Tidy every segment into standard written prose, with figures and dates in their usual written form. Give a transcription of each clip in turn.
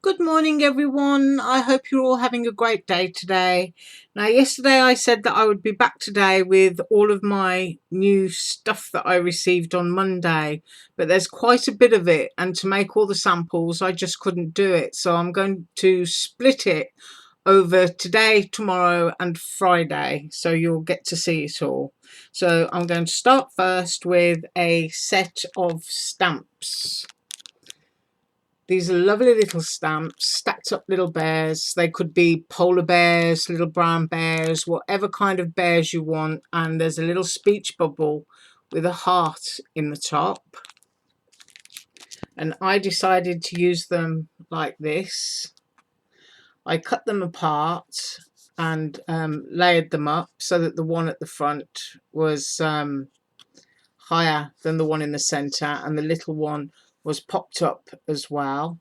Good morning, everyone. I hope you're all having a great day today. Now, yesterday I said that I would be back today with all of my new stuff that I received on Monday, but there's quite a bit of it, and to make all the samples, I just couldn't do it. So I'm going to split it over today, tomorrow, and Friday, so you'll get to see it all. So I'm going to start first with a set of stamps. These are lovely little stamps, stacked up little bears. They could be polar bears, little brown bears, whatever kind of bears you want. And there's a little speech bubble with a heart in the top. And I decided to use them like this. I cut them apart and layered them up so that the one at the front was higher than the one in the center, and the little one was popped up as well.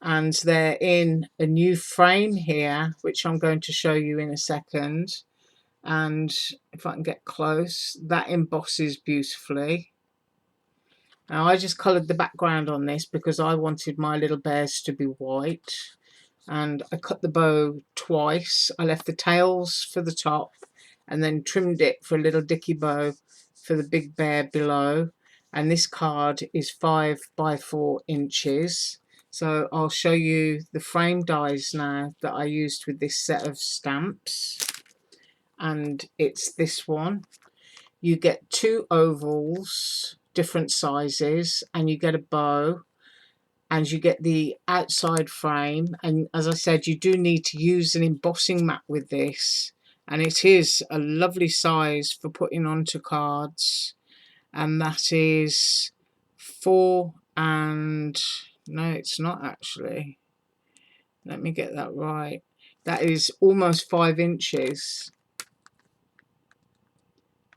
And they're in a new frame here, which I'm going to show you in a second. And if I can get close, that embosses beautifully. Now I just coloured the background on this because I wanted my little bears to be white, and I cut the bow twice. I left the tails for the top and then trimmed it for a little dicky bow for the big bear below. And this card is 5 by 4 inches. So I'll show you the frame dies now that I used with this set of stamps, and it's this one. You get 2 ovals, different sizes, and you get a bow, and you get the outside frame. And as I said, you do need to use an embossing mat with this, and it is a lovely size for putting onto cards. And that is 4 and no, it's not actually. Let me get that right. That is almost 5 inches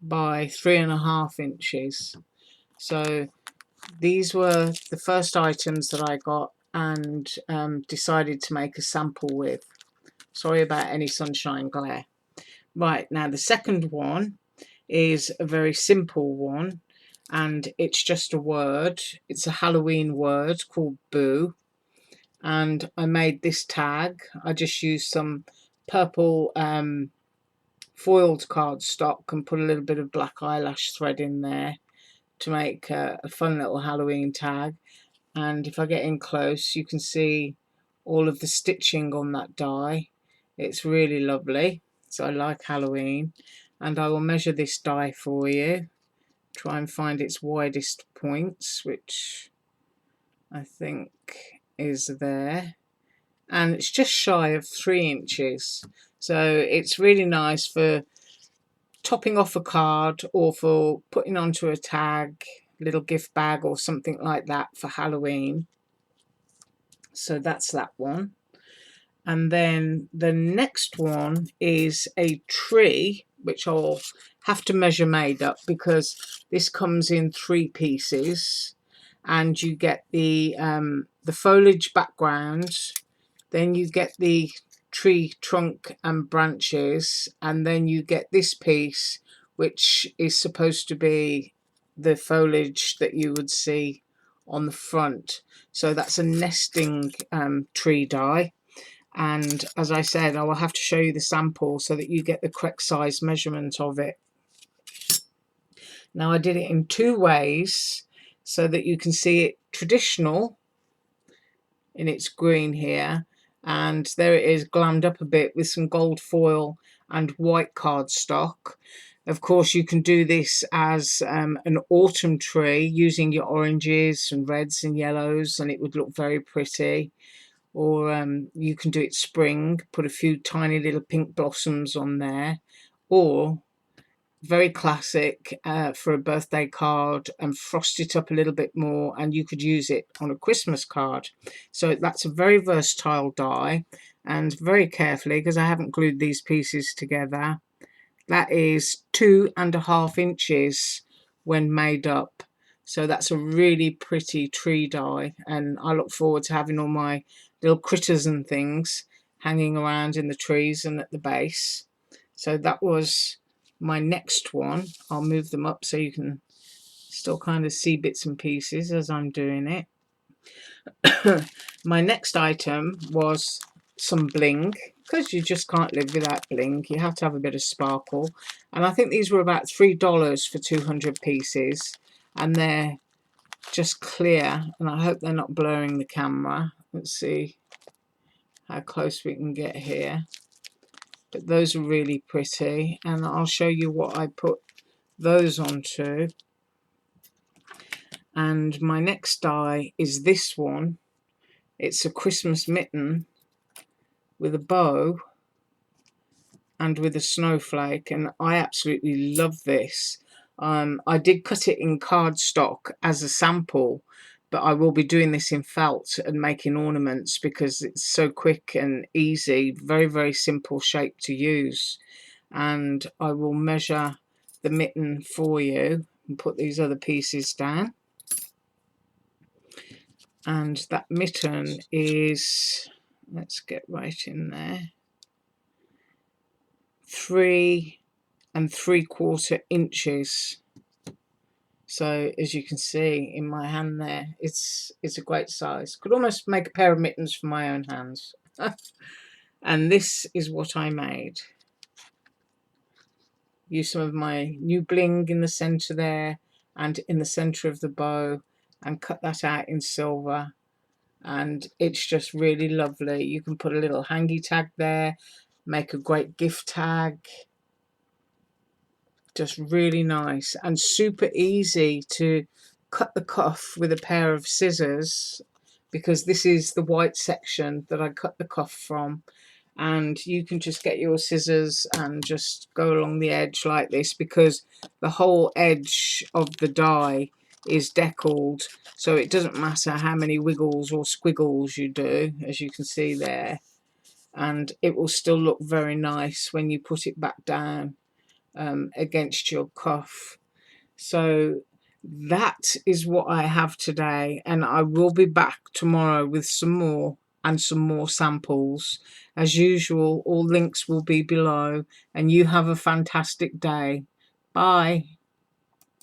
by 3.5 inches. So these were the first items that I got and decided to make a sample with. Sorry about any sunshine glare. Right, now the second one is a very simple one, and it's just a word. It's a Halloween word called boo, and I made this tag. I just used some purple foiled cardstock and put a little bit of black eyelash thread in there to make a fun little Halloween tag. And if I get in close, you can see all of the stitching on that die. It's really lovely, so I like Halloween. And I will measure this die for you, try and find its widest points, which I think is there, and it's just shy of 3 inches. So it's really nice for topping off a card or for putting onto a tag, little gift bag or something like that for Halloween. So that's that one. And then the next one is a tree, which I'll have to measure made up because this comes in 3 pieces, and you get the foliage background, then you get the tree trunk and branches, and then you get this piece, which is supposed to be the foliage that you would see on the front. So that's a nesting tree die. And as I said, I will have to show you the sample so that you get the correct size measurement of it. Now I did it in 2 ways so that you can see it traditional in its green here, and there it is glammed up a bit with some gold foil and white cardstock. Of course, you can do this as an autumn tree using your oranges and reds and yellows, and it would look very pretty. Or you can do it spring, put a few tiny little pink blossoms on there, or very classic for a birthday card, and frost it up a little bit more, and you could use it on a Christmas card. So that's a very versatile die, and very carefully, because I haven't glued these pieces together, that is 2.5 inches when made up. So that's a really pretty tree die, and I look forward to having all my little critters and things hanging around in the trees and at the base. So that was my next one. I'll move them up so you can still kind of see bits and pieces as I'm doing it. My next item was some bling, because you just can't live without bling. You have to have a bit of sparkle. And I think these were about $3 for 200 pieces. And they're just clear. And I hope they're not blurring the camera. Let's see how close we can get here. But those are really pretty. And I'll show you what I put those onto. And my next die is this one. It's a Christmas mitten with a bow and with a snowflake, and I absolutely love this. I did cut it in cardstock as a sample, but I will be doing this in felt and making ornaments because it's so quick and easy, very, very simple shape to use. And I will measure the mitten for you and put these other pieces down. And that mitten is, let's get right in there, 3 3/4 inches. So as you can see in my hand there, it's a great size. Could almost make a pair of mittens for my own hands. And this is what I made. Use some of my new bling in the center there and in the center of the bow, and cut that out in silver. And it's just really lovely. You can put a little hangy tag there, make a great gift tag. Just really nice and super easy to cut the cuff with a pair of scissors, because this is the white section that I cut the cuff from. And you can just get your scissors and just go along the edge like this, because the whole edge of the die is deckled, so it doesn't matter how many wiggles or squiggles you do, as you can see there, and it will still look very nice when you put it back down against your cuff. So that is what I have today, and I will be back tomorrow with some more and some more samples. As usual, all links will be below, and you have a fantastic day. Bye.